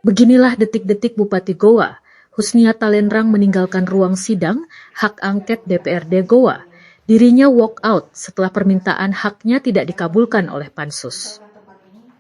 Beginilah detik-detik Bupati Goa, Husnia Talenrang meninggalkan ruang sidang hak angket DPRD Goa. Dirinya walk out setelah permintaan haknya tidak dikabulkan oleh Pansus.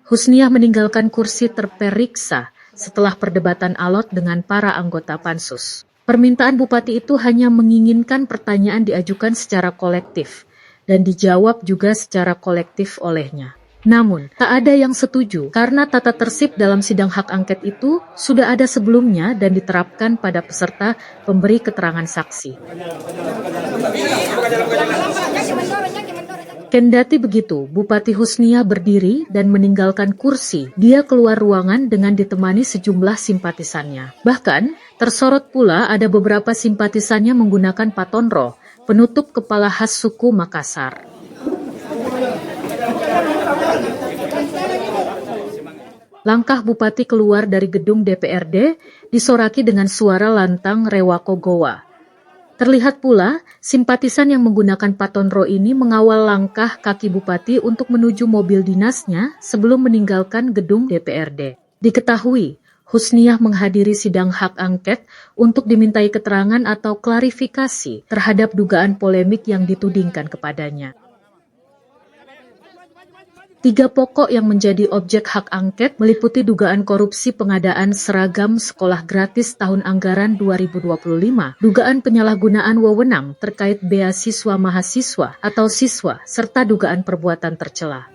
Husniah meninggalkan kursi terperiksa setelah perdebatan alot dengan para anggota Pansus. Permintaan Bupati itu hanya menginginkan pertanyaan diajukan secara kolektif dan dijawab juga secara kolektif olehnya. Namun, tak ada yang setuju karena tata tertib dalam sidang hak angket itu sudah ada sebelumnya dan diterapkan pada peserta pemberi keterangan saksi. Kendati begitu, Bupati Husniah berdiri dan meninggalkan kursi. Dia keluar ruangan dengan ditemani sejumlah simpatisannya. Bahkan, tersorot pula ada beberapa simpatisannya menggunakan patonro, penutup kepala khas suku Makassar. Langkah Bupati keluar dari gedung DPRD disoraki dengan suara lantang Rewako Goa. Terlihat pula, simpatisan yang menggunakan patonro ini mengawal langkah kaki Bupati untuk menuju mobil dinasnya sebelum meninggalkan gedung DPRD. Diketahui, Husniah menghadiri sidang hak angket untuk dimintai keterangan atau klarifikasi terhadap dugaan polemik yang ditudingkan kepadanya. 3 pokok yang menjadi objek hak angket meliputi dugaan korupsi pengadaan seragam sekolah gratis tahun anggaran 2025, dugaan penyalahgunaan wewenang terkait beasiswa mahasiswa atau siswa, serta dugaan perbuatan tercela.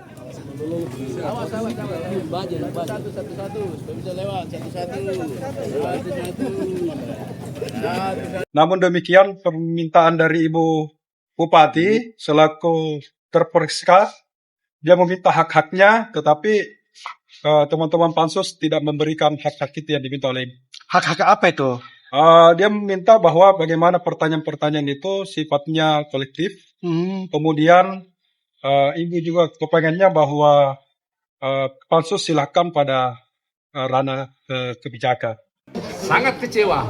Namun demikian, permintaan dari Ibu Bupati selaku terperiksa, dia meminta hak-haknya, tetapi teman-teman Pansus tidak memberikan hak-hak itu yang diminta oleh. Hak-hak apa itu? Dia meminta bahwa bagaimana pertanyaan-pertanyaan itu sifatnya kolektif. Kemudian ini juga kepengennya bahwa Pansus silakan pada ranah kebijakan. Sangat kecewa.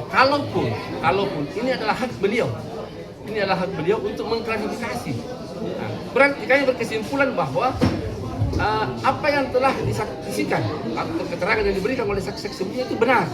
Kalaupun ini adalah hak beliau. Ini adalah hak beliau untuk mengklarifikasi. Nah, berarti kami berkesimpulan bahwa apa yang telah disaksikan atau keterangan yang diberikan oleh saksi-saksi sebelumnya itu benar.